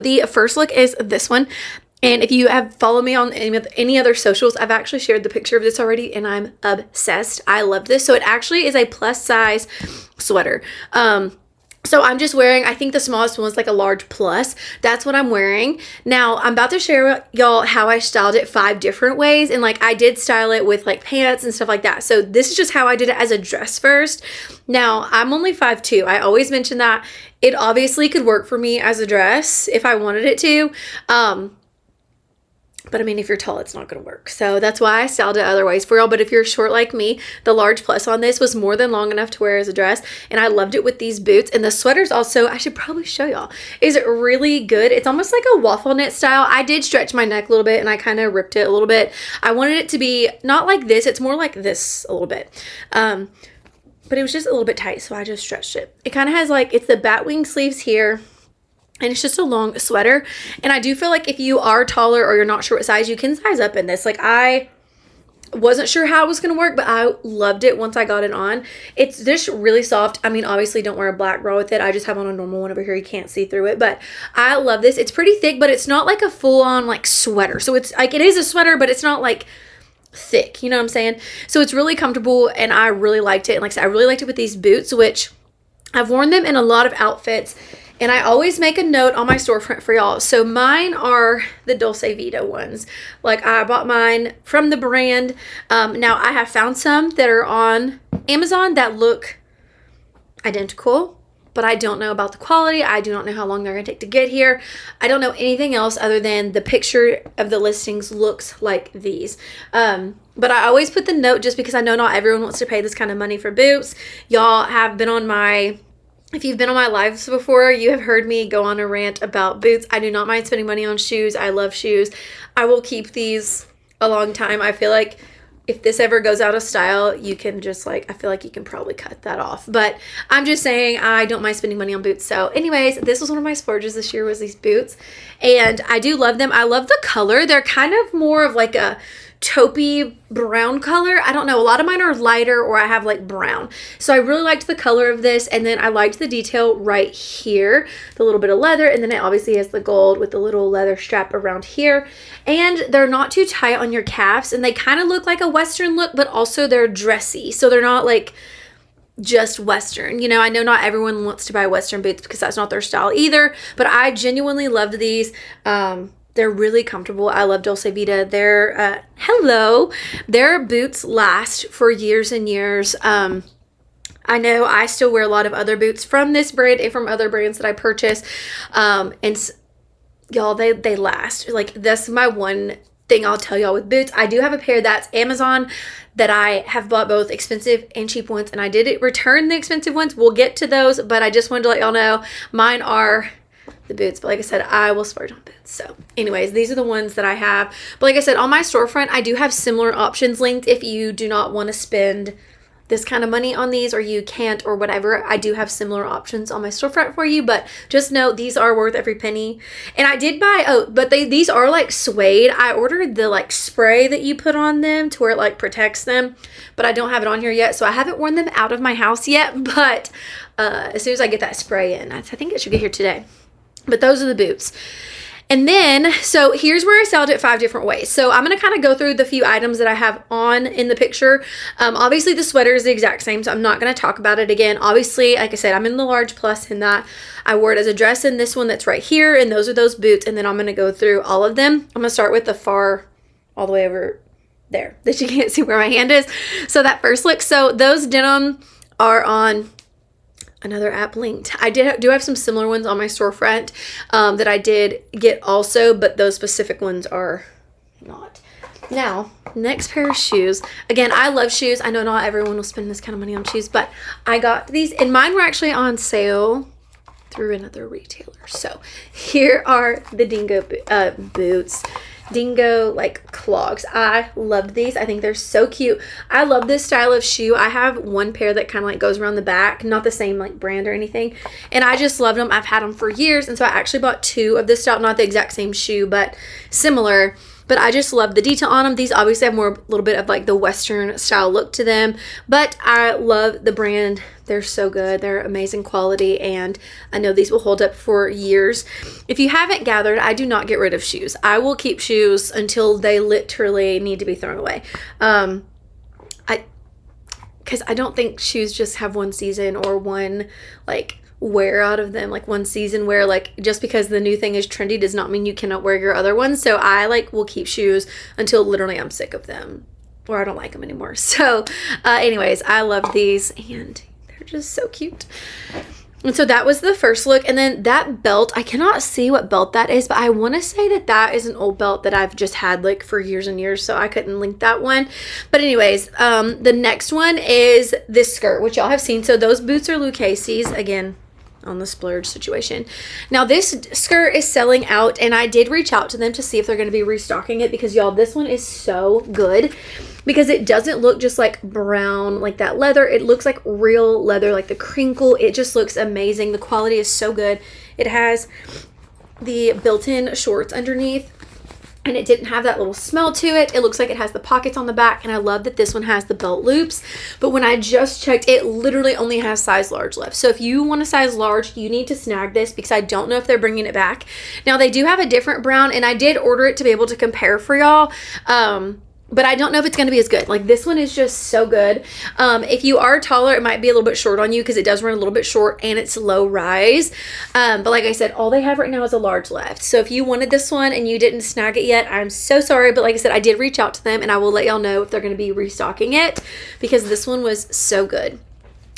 The first look is this one. And if you have followed me on any other socials, I've actually shared the picture of this already and I'm obsessed. I love this. So it actually is a plus size sweater. So I'm just wearing, I think the smallest one was like a large plus. That's what I'm wearing. Now I'm about to share with y'all how I styled it 5 different ways. And like I did style it with like pants and stuff like that. So this is just how I did it as a dress first. Now I'm only 5'2". I always mention that. It obviously could work for me as a dress if I wanted it to. But I mean, if you're tall, it's not going to work. So that's why I styled it other ways for y'all. But if you're short like me, the large plus on this was more than long enough to wear as a dress. And I loved it with these boots. And the sweater's also, I should probably show y'all, is really good. It's almost like a waffle knit style. I did stretch my neck a little bit and I kind of ripped it a little bit. I wanted it to be not like this. It's more like this a little bit. But it was just a little bit tight. So I just stretched it. It kind of has like, it's the bat wing sleeves here. And it's just a long sweater. And I do feel like if you are taller or you're not sure what size, you can size up in this. Like I wasn't sure how it was going to work, but I loved it once I got it on. It's just really soft. I mean, obviously don't wear a black bra with it. I just have on a normal one over here. You can't see through it, but I love this. It's pretty thick, but it's not like a full on like sweater. So it's like, it is a sweater, but it's not like thick. You know what I'm saying? So it's really comfortable and I really liked it. And like I said, I really liked it with these boots, which I've worn them in a lot of outfits. And I always make a note on my storefront for y'all. So mine are the Dolce Vita ones. Like I bought mine from the brand. Now I have found some that are on Amazon that look identical, but I don't know about the quality. I do not know how long they're gonna take to get here. I don't know anything else other than the picture of the listings looks like these. But I always put the note just because I know not everyone wants to pay this kind of money for boots. Y'all have been on my... If you've been on my lives before, you have heard me go on a rant about boots. I do not mind spending money on shoes. I love shoes. I will keep these a long time. I feel like if this ever goes out of style, you can just like, I feel like you can probably cut that off. But I'm just saying I don't mind spending money on boots. So anyways, this was one of my splurges this year was these boots. And I do love them. I love the color. They're kind of more of like a taupey brown color. I don't know. A lot of mine are lighter or I have like brown. So I really liked the color of this. And then I liked the detail right here, the little bit of leather. And then it obviously has the gold with the little leather strap around here. And they're not too tight on your calves. And they kind of look like a Western look, but also they're dressy. So they're not like just Western. You know, I know not everyone wants to buy Western boots because that's not their style either. But I genuinely loved these. They're really comfortable. I love Dolce Vita. Their boots last for years and years. I know I still wear a lot of other boots from this brand and from other brands that I purchase. And y'all, they last. Like that's my one thing I'll tell y'all with boots. I do have a pair that's Amazon that I have bought both expensive and cheap ones. And I did return the expensive ones. We'll get to those, but I just wanted to let y'all know mine are the boots. But like I said, I will splurge on boots. So anyways, these are the ones that I have. But like I said, on my storefront, I do have similar options linked if you do not want to spend this kind of money on these or you can't or whatever. I do have similar options on my storefront for you, but just know these are worth every penny. And I did buy, these are like suede. I ordered the like spray that you put on them to where it like protects them, but I don't have it on here yet. So I haven't worn them out of my house yet, but as soon as I get that spray in, I think it should get here today. But those are the boots. And then, so here's where I styled it 5 different ways. So I'm going to kind of go through the few items that I have on in the picture. Obviously the sweater is the exact same, so I'm not going to talk about it again. Obviously, like I said, I'm in the large plus in that. I wore it as a dress in this one that's right here, and those are those boots. And then I'm going to go through all of them. I'm going to start with the far, all the way over there that you can't see where my hand is. So that first look, so those denim are on another app linked. I do have some similar ones on my storefront that I did get also, but those specific ones are not. Now, next pair of shoes. Again, I love shoes. I know not everyone will spend this kind of money on shoes, but I got these, and mine were actually on sale through another retailer. So here are the Dingo boots. Dingo like clogs. I loved these. I think they're so cute. I love this style of shoe. I have one pair that kind of like goes around the back, not the same like brand or anything, and I just loved them. I've had them for years, and so I actually bought 2 of this style, not the exact same shoe but similar. but I just love the detail on them. These obviously have more, a little bit of like the Western style look to them, but I love the brand. They're so good. They're amazing quality, and I know these will hold up for years. If you haven't gathered, I do not get rid of shoes. I will keep shoes until they literally need to be thrown away. Because I don't think shoes just have one season or one like wear out of them, like one season wear. Like just because the new thing is trendy does not mean you cannot wear your other ones. So I like will keep shoes until literally I'm sick of them or I don't like them anymore. So anyways, I love these and they're just so cute. And so that was the first look. And then that belt, I cannot see what belt that is, but I want to say that that is an old belt that I've just had like for years and years. So I couldn't link that one. But anyways, the next one is this skirt, which y'all have seen. So those boots are Lucchese's, again, on the splurge situation. Now this skirt is selling out, and I did reach out to them to see if they're going to be restocking it, because y'all, this one is so good because it doesn't look just like brown like that leather. It looks like real leather, like the crinkle. It just looks amazing. The quality is so good. It has the built-in shorts underneath, and it didn't have that little smell to it. It looks like it has the pockets on the back, and I love that this one has the belt loops. But when I just checked, it literally only has size large left. So if you want a size large, you need to snag this, because I don't know if they're bringing it back. Now they do have a different brown, and I did order it to be able to compare for y'all. But I don't know if it's going to be as good. Like this one is just so good. If you are taller, it might be a little bit short on you because it does run a little bit short and it's low rise. But like I said, all they have right now is a large left. So if you wanted this one and you didn't snag it yet, I'm so sorry. But like I said, I did reach out to them, and I will let y'all know if they're going to be restocking it, because this one was so good.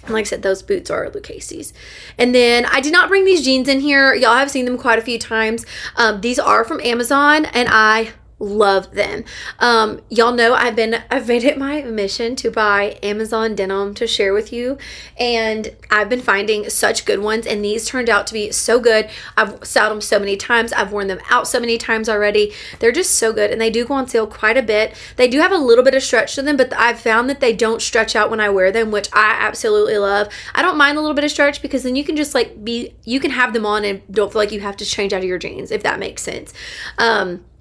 And like I said, those boots are Lucchese's. And then I did not bring these jeans in here. Y'all have seen them quite a few times. These are from Amazon, and I love them. Y'all know I've made it my mission to buy Amazon denim to share with you, and I've been finding such good ones, and these turned out to be so good. I've styled them so many times. I've worn them out so many times already. They're just so good, and they do go on sale quite a bit. They do have a little bit of stretch to them, but I've found that they don't stretch out when I wear them, which I absolutely love. I don't mind a little bit of stretch, because then you can just like you can have them on and don't feel like you have to change out of your jeans, if that makes sense.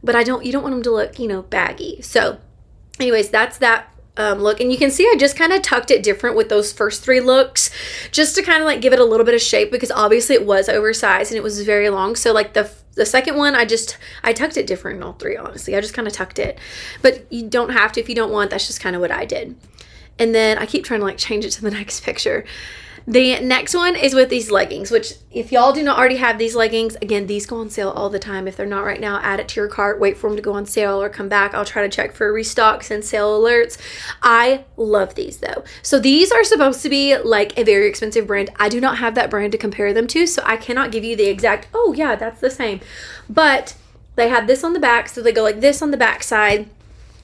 But you don't want them to look, you know, baggy. So anyways, that's that look. And you can see I just kind of tucked it different with those first three looks, just to kind of like give it a little bit of shape, because obviously it was oversized and it was very long. So like the second one, I tucked it different in all three, honestly. I just kind of tucked it. But you don't have to if you don't want. That's just kind of what I did. And then I keep trying to like change it to the next picture. The next one is with these leggings, which if y'all do not already have these leggings, again, these go on sale all the time. If they're not right now, add it to your cart, wait for them to go on sale or come back. I'll try to check for restocks and sale alerts. I love these though. So these are supposed to be like a very expensive brand. I do not have that brand to compare them to, so I cannot give you the exact, oh yeah, that's the same. But they have this on the back, so they go like this on the back side.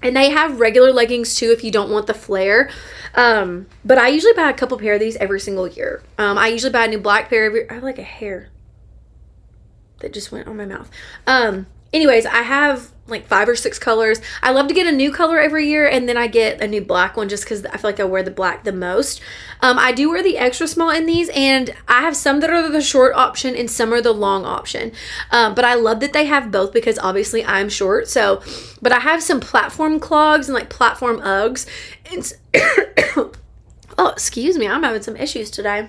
And they have regular leggings too if you don't want the flare. But I usually buy a couple pair of these every single year. I usually buy a new black pair every, I have like a hair that just went on my mouth. Anyways, I have like 5 or 6 colors. I love to get a new color every year, and then I get a new black one just because I feel like I wear the black the most. I do wear the extra small in these, and I have some that are the short option and some are the long option. But I love that they have both, because obviously I'm short. So, but I have some platform clogs and like platform Uggs. And oh, excuse me, I'm having some issues today.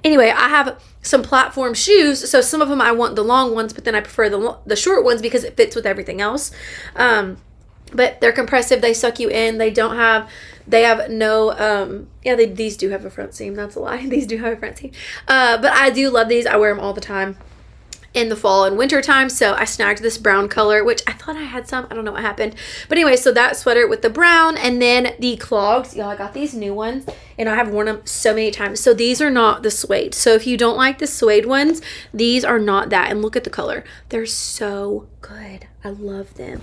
Anyway, I have some platform shoes, so some of them I want the long ones, but then I prefer the short ones because it fits with everything else. But they're compressive, they suck you in, they have no, these do have a front seam, that's a lie, these do have a front seam. But I do love these, I wear them all the time in the fall and winter time. So I snagged this brown color, which I thought I had some, I don't know what happened, but anyway, so that sweater with the brown. And then the clogs, y'all, I got these new ones and I have worn them so many times. So these are not the suede, so if you don't like the suede ones, these are not that. And look at the color, they're so good, I love them.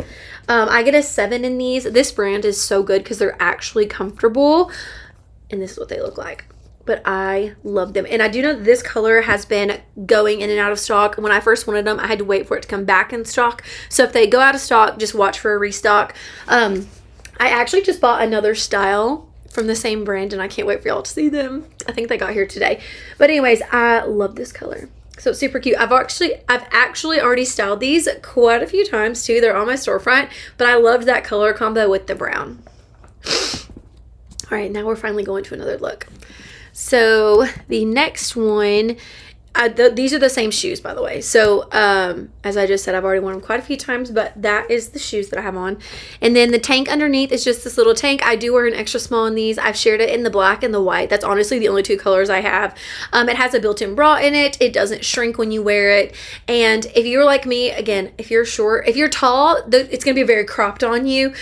I get a 7 in these. This brand is so good because they're actually comfortable, and this is what they look like. But I love them. And I do know that this color has been going in and out of stock. When I first wanted them, I had to wait for it to come back in stock. So if they go out of stock, just watch for a restock. I actually just bought another style from the same brand, and I can't wait for y'all to see them. I think they got here today. But anyways, I love this color. So it's super cute. I've actually already styled these quite a few times too. They're on my storefront, but I loved that color combo with the brown. All right, now we're finally going to another look. So the next one, these are the same shoes, by the way. So as I just said, I've already worn them quite a few times, but that is the shoes that I have on. And then the tank underneath is just this little tank. I do wear an extra small in these. I've shared it in the black and the white. That's honestly the only two colors I have. It has a built-in bra in it. It doesn't shrink when you wear it. And if you're like me, again, if you're short, if you're tall, it's going to be very cropped on you.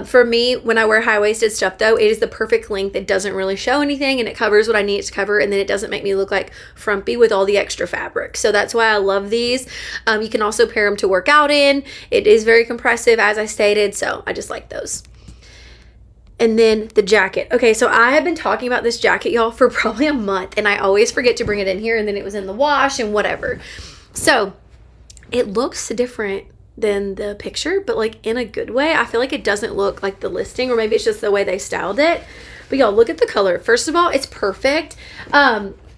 For me, when I wear high-waisted stuff, though, it is the perfect length. It doesn't really show anything, and it covers what I need it to cover, and then it doesn't make me look like frumpy with all the extra fabric. So that's why I love these. You can also pair them to work out in. It is very compressive, as I stated, so I just like those. And then the jacket. Okay, so I have been talking about this jacket, y'all, for probably a month, and I always forget to bring it in here, and then it was in the wash and whatever. So it looks different than the picture, but like in a good way. I feel like it doesn't look like the listing, or maybe it's just the way they styled it. But y'all, look at the color. First of all, it's perfect.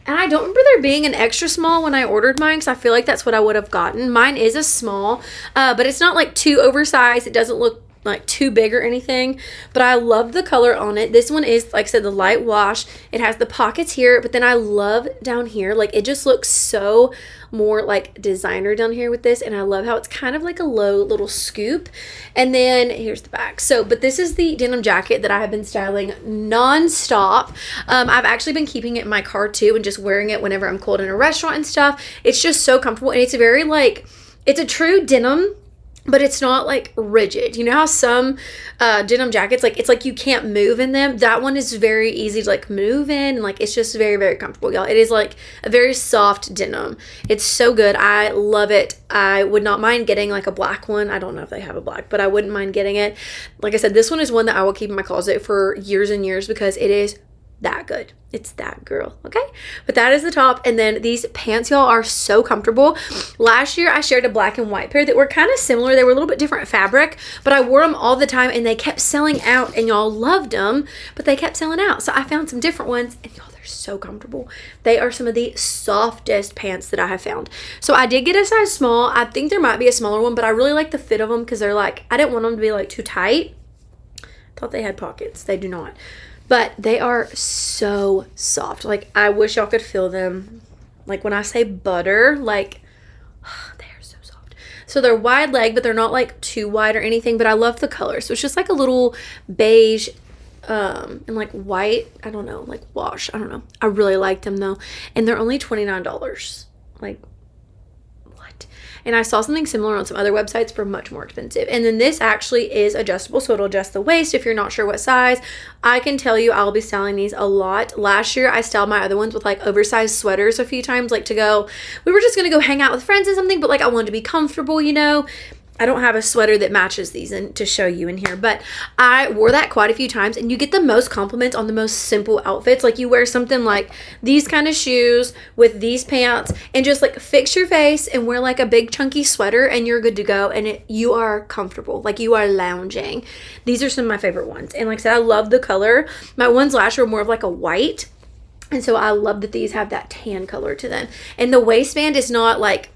And I don't remember there being an extra small when I ordered mine, because I feel like that's what I would have gotten. Mine is a small, but it's not like too oversized. It doesn't look like too big or anything, but I love the color on it. This one is, like I said, the light wash. It has the pockets here, but then I love down here. Like, it just looks so more like designer down here with this, and I love how it's kind of like a low little scoop. And then here's the back. So, but this is the denim jacket that I have been styling non-stop. I've actually been keeping it in my car too, and just wearing it whenever I'm cold in a restaurant and stuff. It's just so comfortable, and it's very like, it's a true denim, but it's not like rigid. You know how some denim jackets, like, it's like you can't move in them? That one is very easy to like move in, and like it's just very, very comfortable, y'all. It is like a very soft denim. It's so good. I love it. I would not mind getting like a black one. I don't know if they have a black, but I wouldn't mind getting it. Like I said, this one is one that I will keep in my closet for years and years, because it is that good. It's that girl. Okay, but that is the top. And then these pants, y'all, are so comfortable. Last year I shared a black and white pair that were kind of similar. They were a little bit different fabric, but I wore them all the time, and they kept selling out, and y'all loved them, but they kept selling out. So I found some different ones, and y'all, they're so comfortable. They are some of the softest pants that I have found. So I did get a size small. I think there might be a smaller one, but I really like the fit of them, because they're like, I didn't want them to be like too tight. Thought they had pockets. They do not. But they are so soft. Like, I wish y'all could feel them. Like, when I say butter, like, they are so soft. So they're wide leg, but they're not like too wide or anything. But I love the color. So it's just like a little beige and like white, I don't know, like wash. I don't know. I really like them though. And they're only $29. Like, and I saw something similar on some other websites for much more expensive. And then this actually is adjustable, so it'll adjust the waist if you're not sure what size. I can tell you I'll be styling these a lot. Last year I styled my other ones with like oversized sweaters a few times, like to go, we were just gonna go hang out with friends or something, but like I wanted to be comfortable, you know. I don't have a sweater that matches these and to show you in here, but I wore that quite a few times, and you get the most compliments on the most simple outfits. Like, you wear something like these kind of shoes with these pants, and just like fix your face and wear like a big chunky sweater, and you're good to go, and you are comfortable, like you are lounging. These are some of my favorite ones, and like I said, I love the color. My ones last year were more of like a white, and so I love that these have that tan color to them, and the waistband is not like,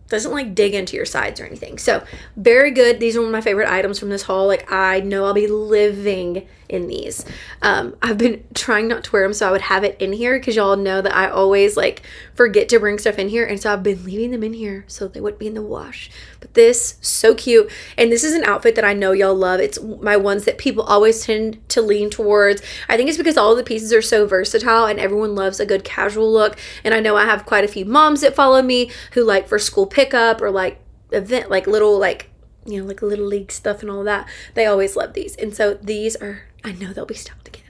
doesn't like dig into your sides or anything. So very good. These are one of my favorite items from this haul. Like, I know I'll be living in these. I've been trying not to wear them, so I would have it in here, because y'all know that I always like forget to bring stuff in here, and so I've been leaving them in here so they wouldn't be in the wash. But this, so cute. And this is an outfit that I know y'all love. It's my ones that people always tend to lean towards. I think it's because all of the pieces are so versatile, and everyone loves a good casual look. And I know I have quite a few moms that follow me who like for school pickup or like event, like little, like, you know, like little league stuff and all of that. They always love these. And so these are, I know they'll be styled again.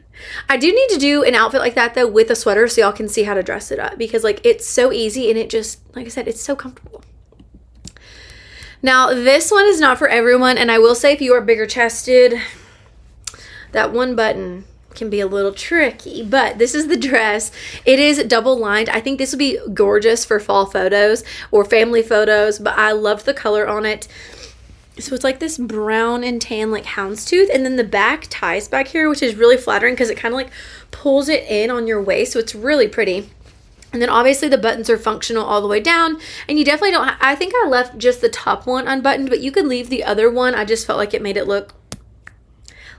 I do need to do an outfit like that though with a sweater, so y'all can see how to dress it up, because like it's so easy, and it just, like I said, it's so comfortable. Now this one is not for everyone, and I will say if you are bigger chested, that one button can be a little tricky, but this is the dress. It is double lined. I think this would be gorgeous for fall photos or family photos, but I love the color on it. So it's like this brown and tan like houndstooth, and then the back ties back here, which is really flattering because it kind of like pulls it in on your waist, so it's really pretty. And then obviously the buttons are functional all the way down, and you definitely don't, I think I left just the top one unbuttoned, but you could leave the other one. I just felt like it made it look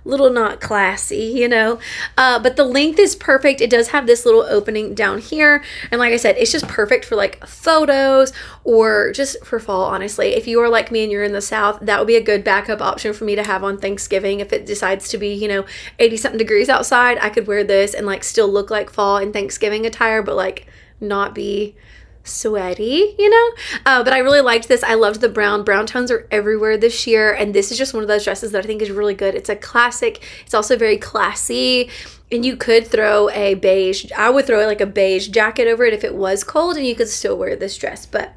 little not classy, you know. But the length is perfect. It does have this little opening down here, and like I said, it's just perfect for like photos or just for fall. Honestly, if you are like me and you're in the South, that would be a good backup option for me to have on Thanksgiving. If it decides to be, you know, 80 something degrees outside, I could wear this and like still look like fall and Thanksgiving attire, but like not be sweaty, you know. But I really liked this. I loved the brown tones are everywhere this year, and this is just one of those dresses that I think is really good. It's a classic. It's also very classy, and you could throw a beige, I would throw like a beige jacket over it if it was cold, and you could still wear this dress. But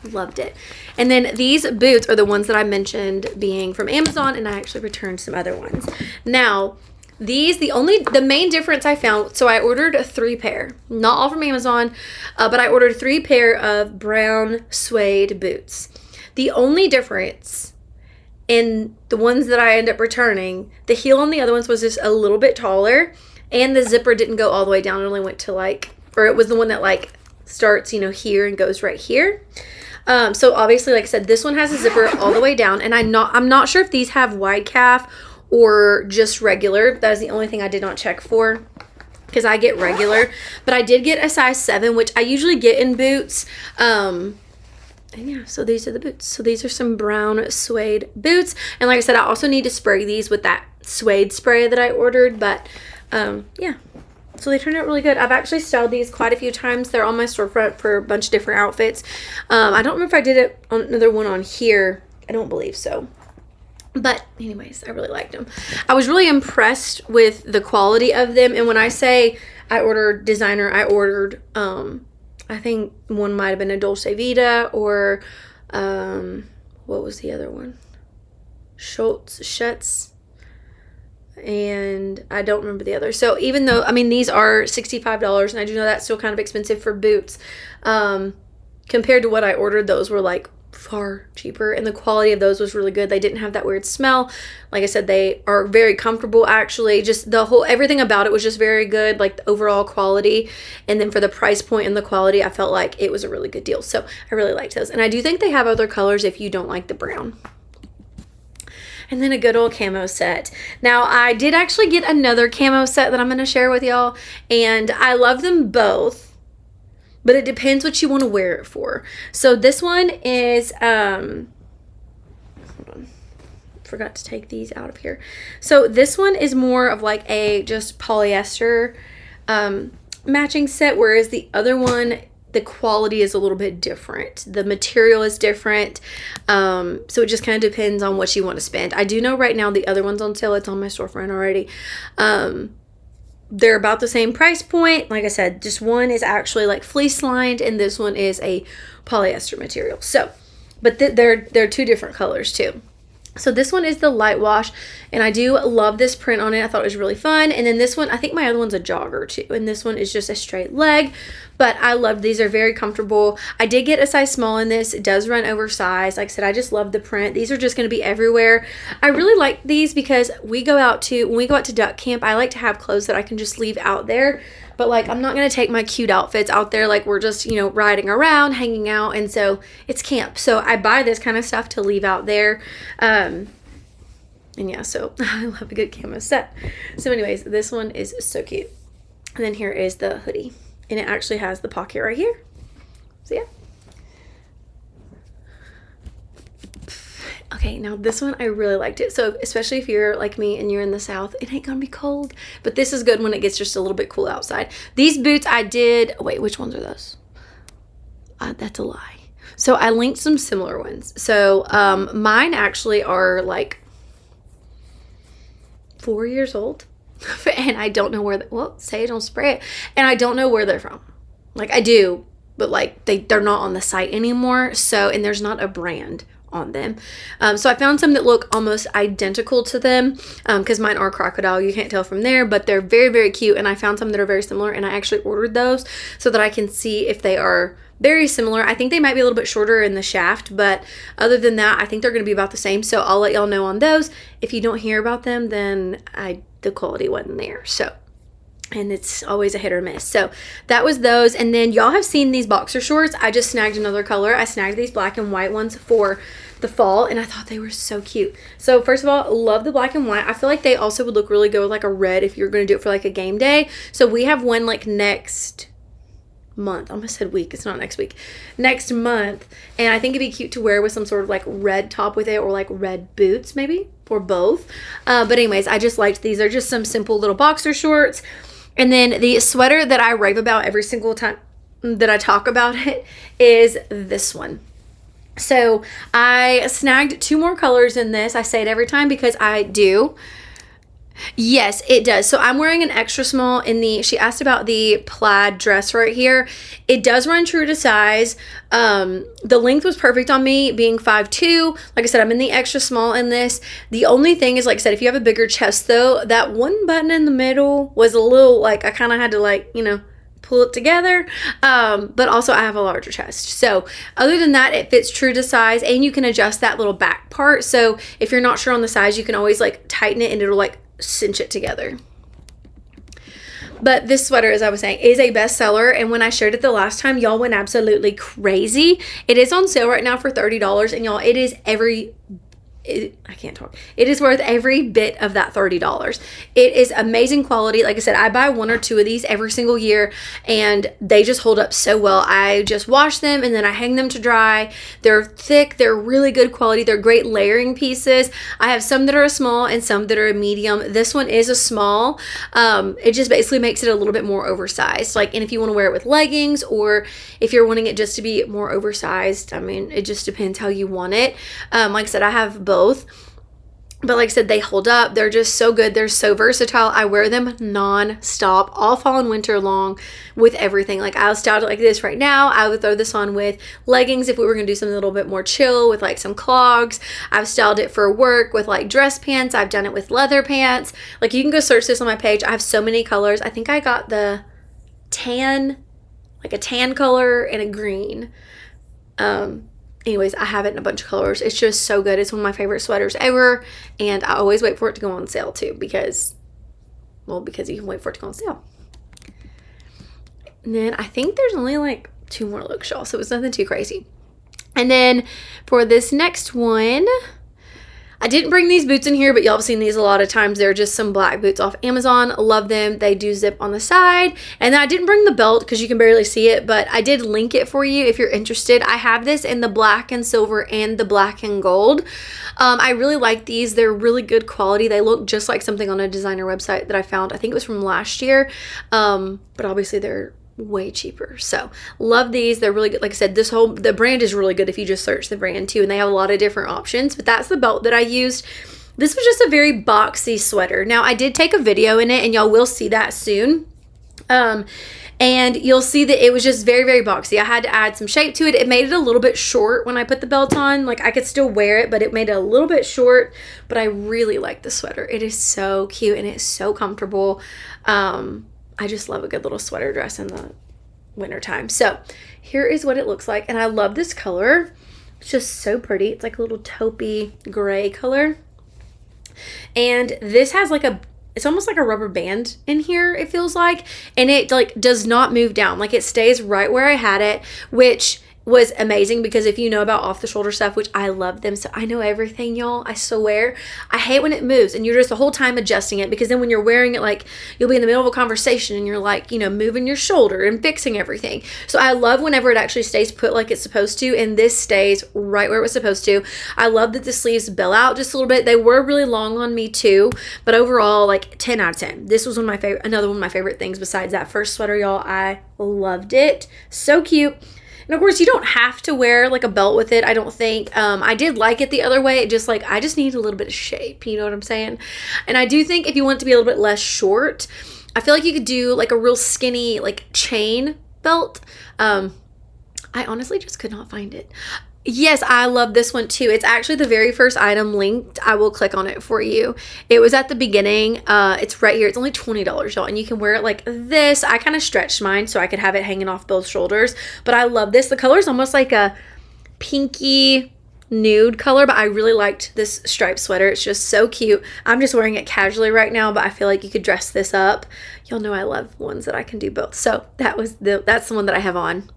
loved it. And then these boots are the ones that I mentioned being from Amazon, and I actually returned some other ones. Now the main difference I found, so I ordered 3 pair, not all from Amazon, but I ordered 3 pair of brown suede boots. The only difference in the ones that I ended up returning, the heel on the other ones was just a little bit taller, and the zipper didn't go all the way down. It only went to like, or it was the one that like starts, you know, here and goes right here. So obviously, like I said, this one has a zipper all the way down, and I'm not sure if these have wide calf or just regular. That is the only thing I did not check for, because I get regular, but I did get a size 7, which I usually get in boots. And yeah, so these are the boots. So these are some brown suede boots, and like I said, I also need to spray these with that suede spray that I ordered. But yeah, so they turned out really good. I've actually styled these quite a few times. They're on my storefront for a bunch of different outfits. I don't remember if I did it on another one on here. I don't believe so. But anyways, I really liked them. I was really impressed with the quality of them. And when I say I ordered designer, I ordered, I think one might have been a Dolce Vita, or what was the other one? Schutz. And I don't remember the other. So even though, I mean, these are $65, and I do know that's still kind of expensive for boots. Compared to what I ordered, those were like far cheaper, and the quality of those was really good. They didn't have that weird smell. Like I said, they are very comfortable, actually. Just the whole, everything about it was just very good, like the overall quality. And then for the price point and the quality, I felt like it was a really good deal. So I really liked those, and I do think they have other colors if you don't like the brown. And then a good old camo set. Now, I did actually get another camo set that I'm going to share with y'all, and I love them both, but it depends what you want to wear it for. So this one is, hold on, forgot to take these out of here. So this one is more of like a just polyester matching set, whereas the other one, the quality is a little bit different. The material is different. So it just kind of depends on what you want to spend. I do know right now the other one's on sale. It's on my storefront already. They're about the same price point. Like I said, just one is actually like fleece lined, and this one is a polyester material. So, but they're 2 different colors too. So this one is the light wash, and I do love this print on it. I thought it was really fun. And then this one, I think my other one's a jogger too, and this one is just a straight leg, but I love these. Are very comfortable. I did get a size small in this. It does run oversized. Like I said, I just love the print. These are just going to be everywhere. I really like these because when we go out to duck camp, I like to have clothes that I can just leave out there. But like, I'm not going to take my cute outfits out there. Like, we're just, you know, riding around, hanging out. And so it's camp. So I buy this kind of stuff to leave out there. And yeah, so I love a good camo set. So anyways, this one is so cute. And then here is the hoodie, and it actually has the pocket right here. So yeah. Okay, now this one, I really liked it. So especially if you're like me and you're in the South, it ain't gonna be cold, but this is good when it gets just a little bit cool outside. These boots I did, wait, which ones are those? That's a lie. So I linked some similar ones. So mine actually are like 4 years old, and I don't know where, well, say don't spray it. And I don't know where they're from. Like, I do, but like they're not on the site anymore. So, and there's not a brand on them. So I found some that look almost identical to them, because mine are crocodile. You can't tell from there, but they're very, very cute. And I found some that are very similar, and I actually ordered those so that I can see if they are very similar. I think they might be a little bit shorter in the shaft, but other than that, I think they're going to be about the same. So I'll let y'all know on those. If you don't hear about them, then the quality wasn't there. So and it's always a hit or miss. So that was those. And then y'all have seen these boxer shorts. I just snagged another color. I snagged these black and white ones for the fall, and I thought they were so cute. So first of all, love the black and white. I feel like they also would look really good with like a red if you're going to do it for like a game day. So we have one like next month. I almost said week. It's not next week. Next month. And I think it'd be cute to wear with some sort of like red top with it, or like red boots maybe, or both. But anyways, I just liked these. They're just some simple little boxer shorts. And then the sweater that I rave about every single time that I talk about it is this one. So I snagged 2 more colors in this. I say it every time because I do. Yes, it does. So I'm wearing an extra small in the, she asked about the plaid dress right here. It does run true to size. The length was perfect on me, being 5'2". Like I said, I'm in the extra small in this. The only thing is, like I said, if you have a bigger chest though, that one button in the middle was a little, like, I kind of had to, like, you know, pull it together. But also I have a larger chest. So other than that, it fits true to size, and you can adjust that little back part. So if you're not sure on the size, you can always like tighten it and it'll like cinch it together. But this sweater, as I was saying, is a bestseller, and when I shared it the last time, y'all went absolutely crazy. It is on sale right now for $30, and y'all, it is I can't talk. It is worth every bit of that $30. It is amazing quality. Like I said, I buy 1 or 2 of these every single year, and they just hold up so well. I just wash them and then I hang them to dry. They're thick. They're really good quality. They're great layering pieces. I have some that are a small and some that are a medium. This one is a small. It just basically makes it a little bit more oversized. Like, and if you want to wear it with leggings, or if you're wanting it just to be more oversized, I mean, it just depends how you want it. Like I said, I have both. But like I said, they hold up. They're just so good. They're so versatile. I wear them non-stop all fall and winter long with everything. Like, I'll style it like this right now. I would throw this on with leggings if we were going to do something a little bit more chill with like some clogs. I've styled it for work with like dress pants. I've done it with leather pants. Like, you can go search this on my page. I have so many colors. I think I got the tan, like a tan color and a green. Anyways, I have it in a bunch of colors. It's just so good. It's one of my favorite sweaters ever. And I always wait for it to go on sale too, because you can wait for it to go on sale. And then I think there's only like 2 more looks, y'all. So it's nothing too crazy. And then for this next one, I didn't bring these boots in here, but y'all have seen these a lot of times. They're just some black boots off Amazon. Love them. They do zip on the side. And then I didn't bring the belt because you can barely see it, but I did link it for you if you're interested. I have this in the black and silver and the black and gold. I really like these. They're really good quality. They look just like something on a designer website that I found. I think it was from last year, but obviously they're way cheaper. So love these. They're really good. Like I said, the brand is really good if you just search the brand too, and they have a lot of different options. But that's the belt that I used. This was just a very boxy sweater. Now, I did take a video in it, and y'all will see that soon. And you'll see that it was just very, very boxy. I had to add some shape to it. It made it a little bit short when I put the belt on. Like, I could still wear it, but it made it a little bit short. But I really like the sweater. It is so cute and it's so comfortable. I just love a good little sweater dress in the wintertime. So here is what it looks like. And I love this color. It's just so pretty. It's like a little taupey gray color. And this has like it's almost like a rubber band in here, it feels like. And it like does not move down. Like, it stays right where I had it, which was amazing, because if you know about off the shoulder stuff, which I love them, so I know everything, y'all, I swear. I hate when it moves and you're just the whole time adjusting it, because then when you're wearing it, like, you'll be in the middle of a conversation and you're like, you know, moving your shoulder and fixing everything. So I love whenever it actually stays put like it's supposed to, and this stays right where it was supposed to. I love that the sleeves bell out just a little bit. They were really long on me too, but overall, like, 10 out of 10. This was another one of my favorite things besides that first sweater, y'all. I loved it. So cute. And of course, you don't have to wear like a belt with it, I don't think. I did like it the other way. It just, like, I just need a little bit of shape, you know what I'm saying? And I do think if you want it to be a little bit less short, I feel like you could do like a real skinny like chain belt. I honestly just could not find it. Yes, I love this one too. It's actually the very first item linked. I will click on it for you. It was at the beginning. It's right here. It's only $20, y'all, and you can wear it like this. I kind of stretched mine so I could have it hanging off both shoulders, but I love this. The color is almost like a pinky nude color, but I really liked this striped sweater. It's just so cute. I'm just wearing it casually right now, but I feel like you could dress this up. Y'all know I love ones that I can do both. So that's the one that I have on.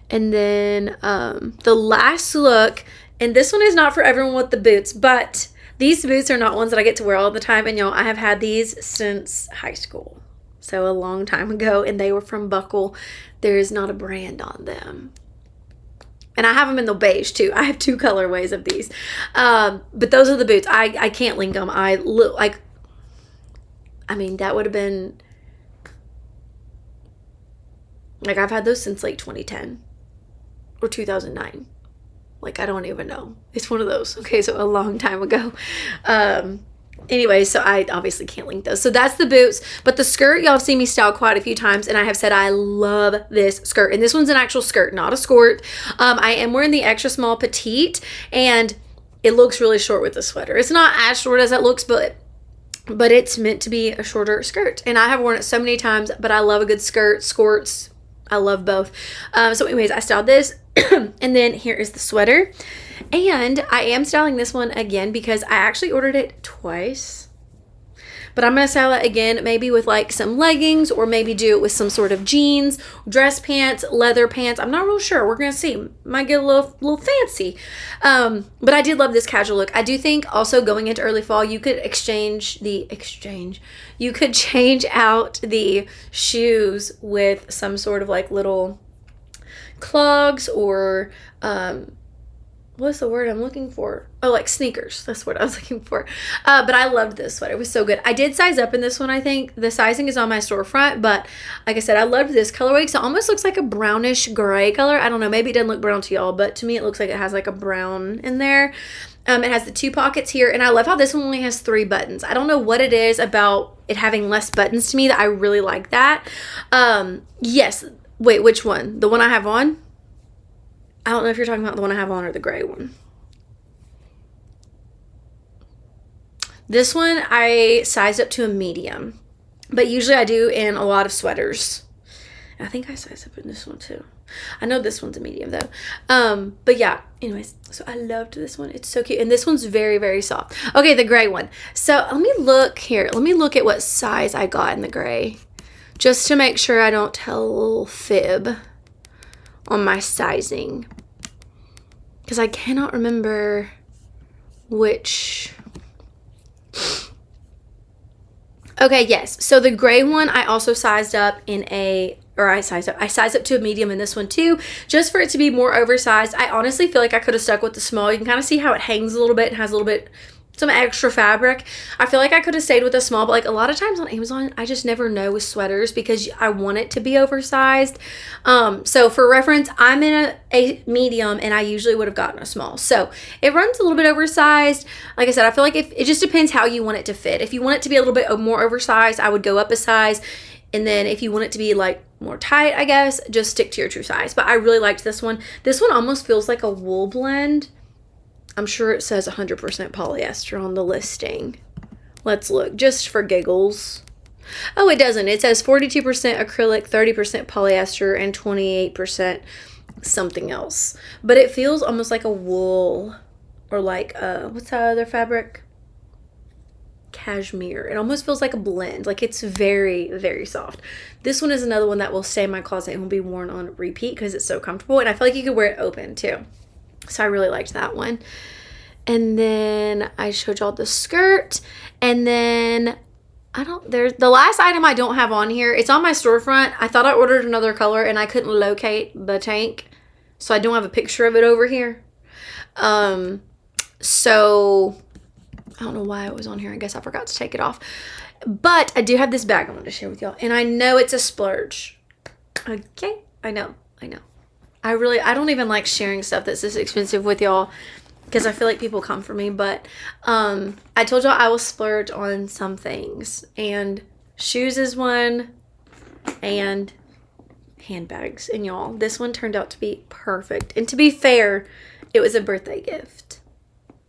And then the last look, and this one is not for everyone with the boots, but these boots are not ones that I get to wear all the time. And y'all, I have had these since high school. So a long time ago, and they were from Buckle. There is not a brand on them. And I have them in the beige too. I have 2 colorways of these. But those are the boots. I can't link them. I mean, that would have been, like, I've had those since like 2010 or 2009. Like, I don't even know. It's one of those. Okay, so a long time ago. Anyway, so I obviously can't link those. So that's the boots. But the skirt, y'all have seen me style quite a few times, and I have said I love this skirt. And this one's an actual skirt, not a skirt. I am wearing the extra small petite, and it looks really short with the sweater. It's not as short as it looks, but it's meant to be a shorter skirt. And I have worn it so many times, but I love a good skirt. Skirts, I love both. So anyways, I styled this. And then here is the sweater. And I am styling this one again because I actually ordered it twice. But I'm going to style it again, maybe with like some leggings, or maybe do it with some sort of jeans, dress pants, leather pants. I'm not real sure. We're going to see. Might get a little fancy. But I did love this casual look. I do think also going into early fall, you could you could change out the shoes with some sort of like little clogs, or what's the word I'm looking for? Oh, like sneakers. That's what I was looking for. But I loved this sweater. It was so good. I did size up in this one, I think. The sizing is on my storefront, but like I said, I loved this colorway because it almost looks like a brownish gray color. I don't know. Maybe it doesn't look brown to y'all, but to me it looks like it has like a brown in there. It has the 2 pockets here, and I love how this one only has 3 buttons. I don't know what it is about it having less buttons to me that I really like that. Yes. Wait, which one? The one I have on? I don't know if you're talking about the one I have on or the gray one. This one I sized up to a medium, but usually I do in a lot of sweaters. I think I sized up in this one too. I know this one's a medium though. But yeah, anyways, so I loved this one. It's so cute. And this one's very, very soft. Okay, the gray one. So let me look here. Let me look at what size I got in the gray, just to make sure I don't tell a little fib on my sizing, because I cannot remember which. Okay, yes. So the gray one I also sized up I sized up to a medium in this one too, just for it to be more oversized. I honestly feel like I could have stuck with the small. You can kind of see how it hangs a little bit and has a little bit some extra fabric. I feel like I could have stayed with a small, but like a lot of times on Amazon, I just never know with sweaters because I want it to be oversized. So for reference, I'm in a medium, and I usually would have gotten a small. So it runs a little bit oversized. Like I said, I feel like it just depends how you want it to fit. If you want it to be a little bit more oversized, I would go up a size. And then if you want it to be like more tight, I guess, just stick to your true size. But I really liked this one. This one almost feels like a wool blend. I'm sure it says 100% polyester on the listing. Let's look, just for giggles. Oh, it doesn't. It says 42% acrylic, 30% polyester, and 28% something else. But it feels almost like a wool, or like, what's that other fabric? Cashmere. It almost feels like a blend. Like, it's very, very soft. This one is another one that will stay in my closet and will be worn on repeat because it's so comfortable. And I feel like you could wear it open too. So I really liked that one. And then I showed y'all the skirt. And then there's the last item I don't have on here. It's on my storefront. I thought I ordered another color and I couldn't locate the tank, so I don't have a picture of it over here. So I don't know why it was on here. I guess I forgot to take it off. But I do have this bag I wanted to share with y'all. And I know it's a splurge. Okay. I know. I don't even like sharing stuff that's this expensive with y'all, because I feel like people come for me. But I told y'all I will splurge on some things. And shoes is one. And handbags. And y'all, this one turned out to be perfect. And to be fair, it was a birthday gift.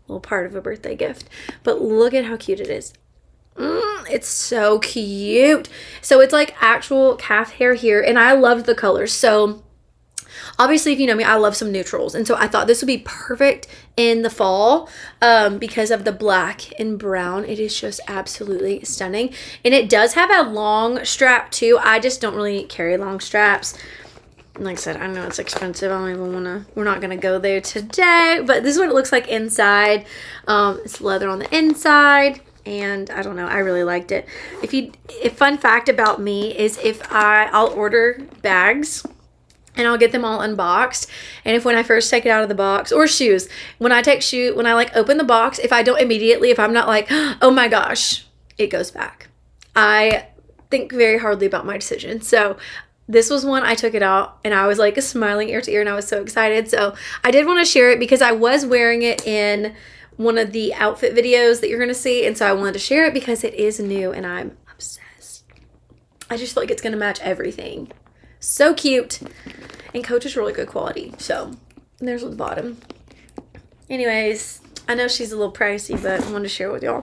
Well, part of a birthday gift. But look at how cute it is. It's so cute. So it's like actual calf hair here. And I loved the colors. So Obviously, if you know me, I love some neutrals. And so I thought this would be perfect in the fall because of the black and brown. It is just absolutely stunning. And it does have a long strap too. I just don't really carry long straps. Like I said, I know it's expensive. I don't even want to, we're not going to go there today. But this is what it looks like inside. It's leather on the inside. And I don't know, I really liked it. Fun fact about me is I'll order bags and I'll get them all unboxed. And when I first take it out of the box, or shoes, when I like open the box, if I'm not like, oh my gosh, it goes back. I think very hardly about my decision. So this was one I took it out and I was like smiling ear to ear and I was so excited. So I did want to share it because I was wearing it in one of the outfit videos that you're going to see. And so I wanted to share it because it is new and I'm obsessed. I just feel like it's going to match everything. So cute. And Coach is really good quality. So there's the bottom. Anyways, I know she's a little pricey, but I wanted to share it with y'all.